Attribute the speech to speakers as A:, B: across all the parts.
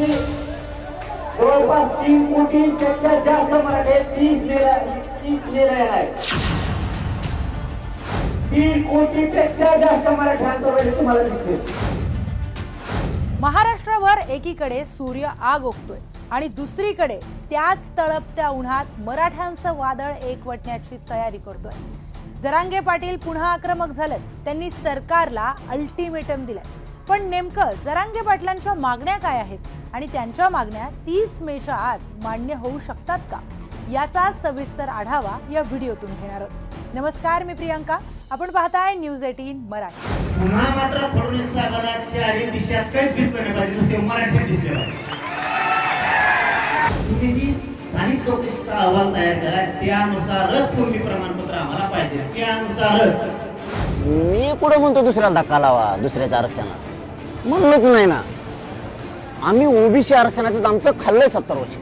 A: जवळपास 3 कोटींपेक्षा जास्त मराठे 30 मेला येणार आहेत. 3 कोटीपेक्षा जास्त मराठी आंदोलन तुम्हाला दिसतील.
B: महाराष्ट्रावर एकीकडे सूर्य आग ओकतोय आणि दुसरीकडे त्याच तळपत्या उन्हात मराठ्यांचं वादळ एकवटण्याची तयारी करतोय. जरांगे पाटील पुन्हा आक्रमक झालेत. त्यांनी सरकारला अल्टिमेटम दिलाय. पण नेमकं जरांगे पाटलांच्या मागण्या काय आहेत आणि त्यांच्या मागण्या 30 मेच्या आत मान्य होऊ शकतात का, याचा सविस्तर आढावा या व्हिडिओतून घेणार आहोत. नमस्कार, मी प्रियंका. आपण पाहताय न्यूज 18 मराठी.
A: पुन्हा मात्र फडणवीस साहेबांना चारी दिशात काहीच दिसलं नाही पाहिजे, नुसते मराठीत दिसले पाहिजे. तुम्ही जी स्थानिक चौकशीचा अहवाल तयार केला त्यानुसारच कोणती प्रमाणपत्र आम्हाला पाहिजे, त्यानुसारच.
C: मी कुठं म्हणतो दुसऱ्याला धक्का लावा दुसऱ्याच्या आरक्षणात, म्हणलोच नाही ना. आम्ही ओबीसी आरक्षणाचं आमचं खाल्लंय 70 वर्ष.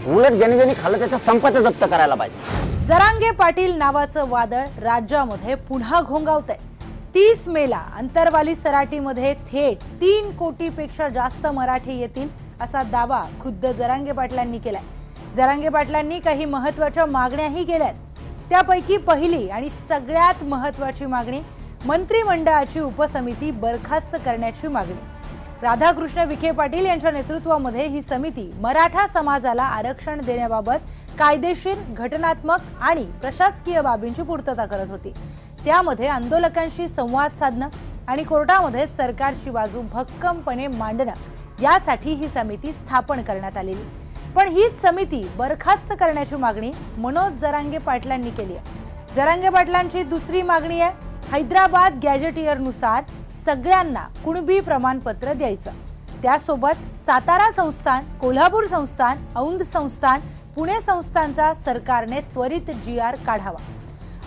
C: उलट ज्याने ज्याने खाल्लं त्याच्या संपत्ती जप्त करायला पाहिजे.
B: जरांगे पाटील नावाचं वादळ राज्यामध्ये पुन्हा घोंगावतंय. 30 मेला अंतरवाली सराटीमध्ये थेट 3 कोटीपेक्षा जास्त मराठी येतील असा दावा खुद्द जरांगे पाटलांनी केलाय. जरांगे पाटलांनी काही महत्वाच्या मागण्याही केल्यात. त्यापैकी पहिली आणि सगळ्यात महत्वाची मागणी मंत्रिमंडळाची उपसमिती बरखास्त करण्याची मागणी. राधाकृष्ण विखे पाटील यांच्या नेतृत्वामध्ये ही समिती मराठा समाजाला आरक्षण देण्याबाबत कायदेशीर, घटनात्मक आणि प्रशासकीय बाबींची पूर्तता करत होती. त्यामध्ये आंदोलकांशी संवाद साधणं आणि कोर्टामध्ये सरकारची बाजू भक्कमपणे मांडणं यासाठी ही समिती स्थापन करण्यात आलेली. पण हीच समिती बरखास्त करण्याची मागणी मनोज जरांगे पाटलांनी केली आहे. जरांगे पाटलांची दुसरी मागणी आहे हैदराबाद गॅजेटियरनुसार सगळ्यांना कुणबी प्रमाणपत्र द्यायचं. त्यासोबत सातारा संस्थान, कोल्हापूर संस्थान, औंध संस्थान, पुणे संस्थानचा सरकारने त्वरित GR काढावा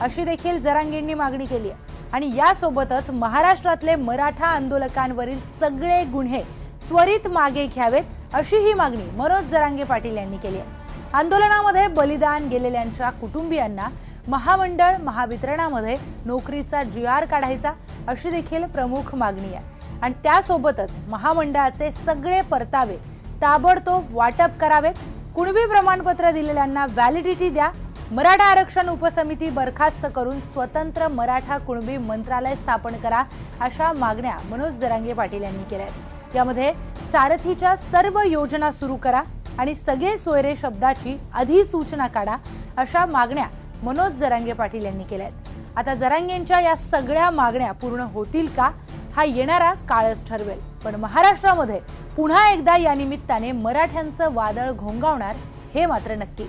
B: अशी देखील जरांगेंनी मागणी केली आहे. आणि यासोबतच महाराष्ट्रातले मराठा आंदोलकांवरील सगळे गुन्हे त्वरित मागे घ्यावेत अशी ही मागणी मनोज जरांगे पाटील यांनी केली आहे. आंदोलनामध्ये बलिदान गेलेल्यांच्या कुटुंबियांना महामंडळ महावितरणामध्ये नोकरीचा GR काढायचा अशी देखील प्रमुख मागणी आहे. आणि त्यासोबतच महामंडळाचे सगळे परतावे ताबडतोब वाटप करावेत. कुणबी प्रमाणपत्र दिलेल्यांना व्हॅलिडिटी द्या. मराठा आरक्षण उपसमिती बरखास्त करून स्वतंत्र मराठा कुणबी मंत्रालय स्थापन करा अशा मागण्या मनोज जरांगे पाटील यांनी केल्या आहेत. यामध्ये सारथीच्या सर्व योजना सुरू करा आणि सगळे सोयरे शब्दाची अधिसूचना काढा अशा मागण्या मनोज जरांगे पाटील यांनी केल्या आहेत. आता जरांगेंच्या या सगळ्या मागण्या पूर्ण होतील का हा येणारा काळच ठरवेल. पण महाराष्ट्रामध्ये पुन्हा एकदा या निमित्ताने मराठ्यांचं वादळ घोंगावणार हे मात्र नक्की.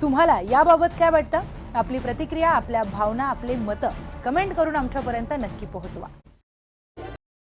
B: तुम्हाला याबाबत काय वाटतं? आपली प्रतिक्रिया, आपल्या भावना, आपले मतं कमेंट करून आमच्यापर्यंत नक्की पोहोचवा.